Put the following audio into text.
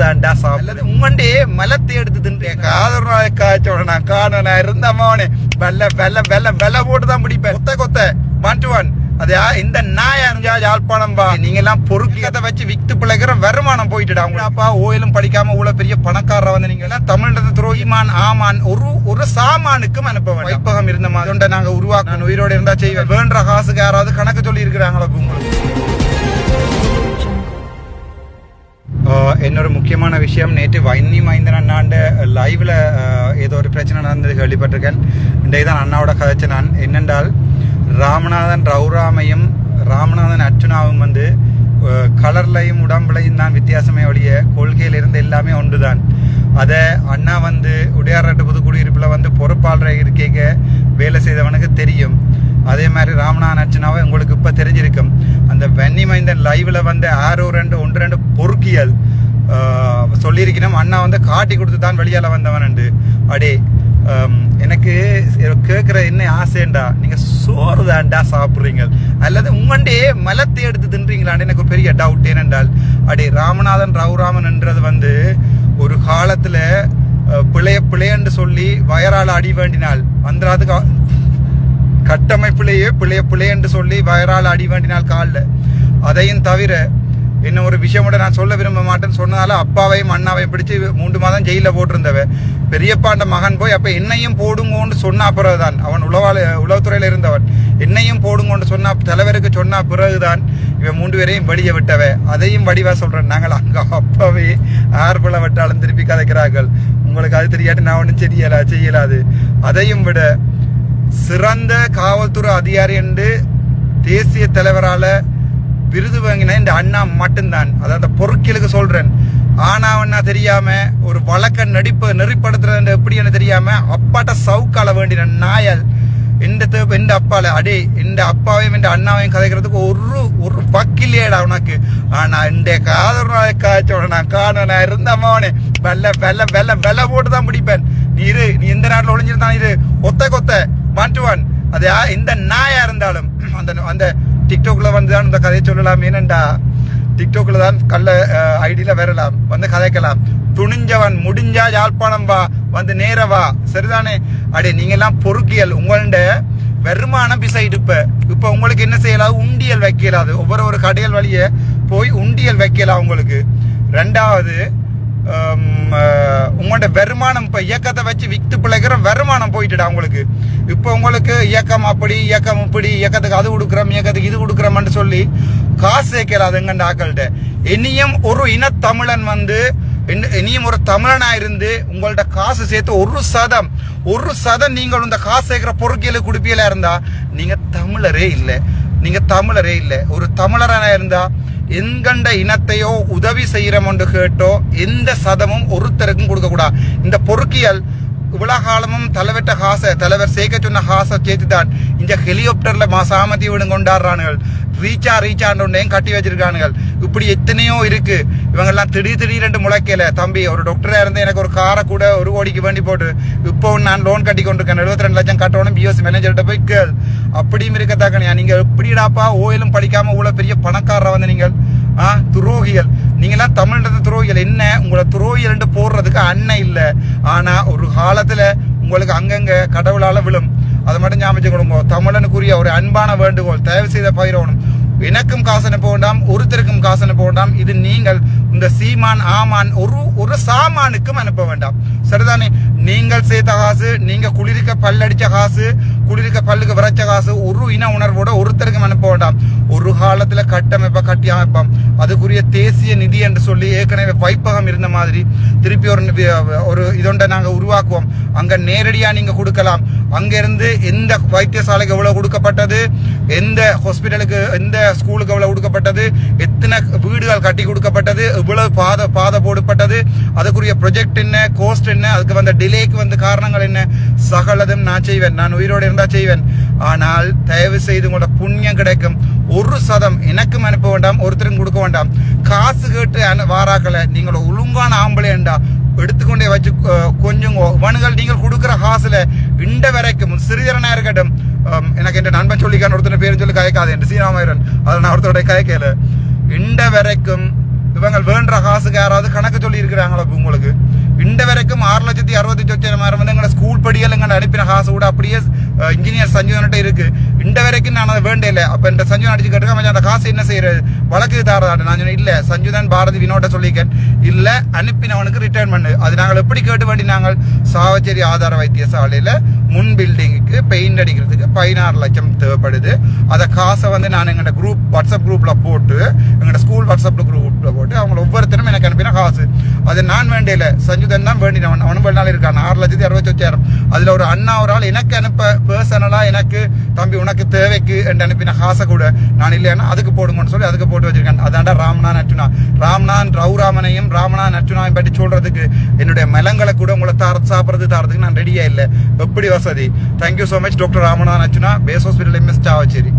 தான்டா சாப்பிடுறது உங்கண்டே மலத்தை எடுத்து தின்றேன் காதல் காய்ச்சோட நான் காண இருந்த அம்மாவனே வெள்ள போட்டுதான் பிடிப்பேன் கொத்த கொத்த 1-1 அது இந்த நாயா யாழ்ப்பாணம் பா நீங்க எல்லாம் பொறுக்கத்தை வச்சு வித்து பிழைக்கிற வருமானம் போயிட்டுடா உங்களாப்பா ஓயிலும் படிக்காம இவ்வளவு பெரிய பணக்காரர் வந்து நீங்க எல்லாம் தமிழ்ல துரோகிமான் ஆமான் ஒரு சாமானுக்கும் அனுப்ப வேண்டாம் வைப்பகம் இருந்த மாதிரி நாங்க உருவாக்கணும் உயிரோட இருந்தா செய்வேன் வேண்ட காசுக்கு யாராவது கணக்கு சொல்லி இருக்கிறாங்களா உங்களுக்கு என்னோட முக்கியமான விஷயம் நேற்று வன்னி மைந்தன் அண்ணாண்ட லைவ்ல ஏதோ ஒரு பிரச்சனை நடந்தது கேள்விப்பட்டிருக்கேன் இன்றைக்கு தான் அண்ணாவோட கதைச்சு நான் என்னென்றால் ராமநாதன் ரவுராமையும் ராமநாதன் அர்ச்சுனாவும் வந்து கலர்லையும் உடம்புலையும் தான் வித்தியாசமே ஒழிய கொள்கையில் இருந்து எல்லாமே ஒன்றுதான் அதை அண்ணா வந்து உடையார்நாட்டு புதுக்குடியிருப்பில் வந்து பொறுப்பாளராக இருக்க வேலை செய்தவனுக்கு தெரியும் அதே மாதிரி ராமநாதன் அர்ச்சனாவை உங்களுக்கு இப்போ தெரிஞ்சிருக்கும் அந்த வன்னி மைந்தன் லைவ்ல வந்து 1-2 பொறுக்கியல் சொல்லியிருக்கணும் அண்ணா வந்து காட்டி கொடுத்து தான் வெளியால் வந்தவன் அடே எனக்கு கேட்குற என்ன ஆசைண்டா நீங்க சோறு தான்டா சாப்பிட்றீங்க அல்லது உங்கண்டே மலத்தை எடுத்து தின்றீங்களான்னு எனக்கு ஒரு பெரிய டவுட் ஏனென்றால் அடே ராமநாதன் ரவுராமன் என்றது வந்து ஒரு காலத்துல பிள்ளைன்னு சொல்லி வயரால் அடி வேண்டினால் வந்துடாதுக்கு கட்டமைப்பிலேயே பிள்ளைன்னு சொல்லி வயரால் அடி வேண்டினால் காலில் அதையும் தவிர இன்னும் ஒரு விஷயமோட நான் சொல்ல விரும்ப மாட்டேன்னு சொன்னதால அப்பாவையும் அண்ணாவையும் பிடிச்சி 3 மாதம் ஜெயிலில் போட்டிருந்தவன் பெரியப்பாண்ட மகன் போய் அப்போ என்னையும் போடுங்கோன்னு சொன்ன பிறகுதான் அவன் உளவுத்துறையில் இருந்தவன் என்னையும் போடுங்கோன்னு சொன்னா தலைவருக்கு சொன்னா பிறகுதான் இவன் 3 பேரையும் வடிய விட்டவ அதையும் வடிவா சொல்றேன் நாங்கள் அங்க அப்பாவே ஆர்பல விட்டாலும் திருப்பி கதைக்கிறார்கள் உங்களுக்கு அது தெரியாட்டு நான் ஒன்றும் செய்யலாது அதையும் விட சிறந்த காவல்துறை அதிகாரி என்று தேசிய தலைவரால விருது வாங்கின இந்த அண்ணா மட்டும்தான் அதாவது பொறுக்கிலுக்கு சொல்றேன் ஆனா தெரியாம ஒரு வழக்க நெறிப்படுத்துறது எப்படின்னு தெரியாம அப்பாட்ட சவுக்கால வேண்டின நாயல் எந்த அப்பால அடே இந்த அப்பாவையும் இந்த அண்ணாவையும் கதைக்கிறதுக்கு ஒரு பக்கில்லையேடா உனக்கு ஆனா இந்த காதல் காய்ச்சோட நான் காண இருந்த அம்மாவனே வெள்ள போட்டுதான் பிடிப்பேன் நீ எந்த நாட்டில் ஒளிஞ்சிருந்தான் கொத்த 1-1 அது இந்த நாயா இருந்தாலும் அந்த டிக்டாக்ல வந்துதான் இந்த கதையை சொல்லலாம் ஏனண்டா டிக்டாக்ல தான் கள்ள ஐடியில வரலாம் வந்து கதைக்கலாம் துணிஞ்சவன் முடிஞ்சா யாழ்ப்பாணம் வா வந்து நேரவா சரிதானே அடே நீங்க எல்லாம் பொறுக்கியல் உங்கள்ட வருமானம் பிசைடு இப்ப உங்களுக்கு என்ன செய்யலாம் உண்டியல் வைக்கலாது ஒவ்வொரு கடையல் வழிய போய் உண்டியல் வைக்கலாம் உங்களுக்கு ரெண்டாவது உங்களோட வருமானம் இப்ப இயக்கத்தை வச்சு வித்து பிழைக்கிற வருமானம் போயிட்டுடா உங்களுக்கு இப்ப உங்களுக்கு இயக்கம் அப்படி இயக்கம் இப்படி இயக்கத்துக்கு அது கொடுக்குறோம் இயக்கத்துக்கு இது கொடுக்குறோம்னு சொல்லி காசு சேர்க்கலாது எங்கண்ட ஆக்கள்கிட்ட இனியும் ஒரு இனத்தமிழன் வந்து இனியும் ஒரு தமிழனா இருந்து உங்கள்ட்ட காசு சேர்த்து 1% நீங்கள் இந்த காசு சேர்க்கிற பொறுக்கியலுக்கு குடுப்பியலா இருந்தா நீங்க தமிழரே இல்லை ஒரு தமிழரான இருந்தா எங்கண்ட இனத்தையோ உதவி செய்யறோம்னு கேட்டோ எந்த சதமும் ஒருத்தருக்கும் கொடுக்க கூடாது இந்த பொறுக்கியல் இவ்வளவு காலமும் தலைவர் சேர்க்க சொன்ன காசை சேர்த்துதான் இந்த ஹெலிகாப்டர்ல சாமத்தி வீடு கொண்டாடுறானுகள் ரீச்சாண்டோண்டையும் கட்டி வச்சிருக்கானுகள் இப்படி எத்தனையோ இருக்கு இவங்கெல்லாம் திடீரென்று முளைக்கல தம்பி ஒரு டாக்டரா இருந்து எனக்கு ஒரு காரை கூட 1 கோடிக்கு வேண்டி போட்டு இப்போ நான் லோன் கட்டி கொண்டிருக்கேன் 72 லட்சம் கட்டணும் பிஎஸ்சி மேனேஜர்கிட்ட போய் கேள் அப்படியும் இருக்கத்தாக்கணியா நீங்க எப்படிடாப்பா ஓயிலும் படிக்காம இவ்வளவு பெரிய பணக்காரரை வந்து நீங்கள் துரோகிகள் நீங்கெல்லாம் தமிழ்ன்றது துரோகிகள் என்ன உங்களை துரோகிகள் போடுறதுக்கு அண்ணன் இல்லை ஆனா ஒரு காலத்துல உங்களுக்கு அங்கங்க கடவுளால விழும் அதை மட்டும் ஞாபகம் கொடுங்க தமிழனுக்குரிய ஒரு அன்பான வேண்டுகோள் தயவு செய்த பயிரவனும் எனக்கும் காசு அனுப்ப வேண்டாம் ஒருத்தருக்கும் காசு அனுப்ப வேண்டாம் இது நீங்கள் இந்த சீமான் ஆமான் ஒரு சாமானுக்கும் அனுப்ப வேண்டாம் சரிதானே நீங்கள் சேர்த்த காசு நீங்க குளிர்க்க பல்லடிச்ச காசு குளிர்க்க பல்லுக்கு விரைச்ச காசு ஒரு இன உணர்வோட ஒருத்தருக்கும் அனுப்ப வேண்டாம் ஒரு காலத்துல கட்டி அமைப்போம் அதுக்குரிய தேசிய நிதி என்று சொல்லி ஏற்கனவே வைப்பகம் இருந்த மாதிரி திருப்பி ஒரு இதொண்ட நாங்க உருவாக்குவோம் அங்க நேரடியா நீங்க கொடுக்கலாம் அங்க இருந்து எந்த வைத்தியசாலைக்கு எவ்வளவு கொடுக்கப்பட்டது எந்த ஹாஸ்பிட்டலுக்கு எந்த ஸ்கூலுக்கு எவ்வளவு கொடுக்கப்பட்டது எத்தனை வீடுகள் கட்டி கொடுக்கப்பட்டது எவ்வளவு பாதை போடப்பட்டது அதுக்குரிய ப்ரொஜெக்ட் என்ன கோஸ்ட் என்ன அதுக்கு வந்த டிலேக்கு வந்த காரணங்கள் என்ன சகலதும் நான் செய்வேன் நான் உயிரோடு இருந்தா செய்வேன் ஆனால் தயவு செய்து உங்களோட புண்ணியம் கிடைக்கும் 1% எனக்கும் அனுப்ப வேண்டாம் ஒருத்தரும் கொடுக்க வேண்டாம் காசு கேட்டு வாராக்கல நீங்கள் ஒழுங்கான ஆம்பளைண்டா எடுத்துக்கொண்டே வச்சு கொஞ்சம் வனுகள் நீங்கள் கொடுக்குற காசுல இண்ட வரைக்கும் சிறிதரனா இருக்கட்டும் எனக்கு என் நண்பன் சொல்லிக்கான ஒருத்தனை பேரும் சொல்லி கயக்காது என்று சீனாமயிரன் அதை நான் ஒருத்தருடைய கயக்கல இண்ட வரைக்கும் இவங்க வேண்ட காசுக்கு யாராவது கணக்கு சொல்லி இருக்கிறாங்களா உங்களுக்கு? இந்த வரைக்கும் 6,60,000 வந்து எங்களை ஸ்கூல் படியல் எங்களை அனுப்பின காசு கூட அப்படியே இன்ஜினியர் சஞ்சுவன்கிட்ட இருக்கு. இந்த வரைக்கும் நான் அதை வேண்டே இல்லை. அப்ப இந்த சஞ்சுவன் அடிச்சு கேட்டுக்க அந்த காசு என்ன செய்யறது, வழக்கு தாரதாட்டு. நான் சொன்னேன் இல்ல சஞ்சுதன் பாரதி வினோட சொல்லிக்கேன், இல்ல அனுப்பினவனுக்கு ரிட்டர்ன் பண்ணு. அது நாங்கள் எப்படி கேட்டு வேண்டி நாங்கள் சாவச்சேரி ஆதார வைத்தியசாலையில முன் பில்டிங்குக்கு பெயிண்ட் அடிக்கிறதுக்கு 16 லட்சம் தேவைப்படுது. அதை காசை வந்து நான் எங்கள்ட குரூப் வாட்ஸ்அப் குரூப்ல போட்டு எங்கள்ட ஸ்கூல் வாட்ஸ்அப் குரூப்ல போட்டு அவங்க ஒவ்வொருத்தரும் எனக்கு அனுப்பின காசு. அது நான் வேண்டியில சஞ்சுதன் தான் வேண்டினவன். அவனும் வெளிநாள் இருக்கான். 6,68,000. அதுல ஒரு அண்ணா ஒரு ஆள் எனக்கு அனுப்ப பர்சனலா எனக்கு தம்பி உனக்கு தேவைக்கு என்று அனுப்பின காசை கூட நான் இல்லைன்னா அதுக்கு போடுங்கன்னு சொல்லி அதுக்கு போட்டு வச்சிருக்கேன். அதாண்டா ராமநான் அர்ச்சுனா. ராமநான் ரவுராமனையும் ராமநான் அர்ச்சுனாவையும் பற்றி சொல்றதுக்கு என்னுடைய மெலங்களை கூட உங்களை சாப்பிட்றதுக்கு நான் ரெடியா இல்லை. எப்படி வசதி. Thank you so much doctor Ramanathan Archuna, base hospital MS Chavakachcheri.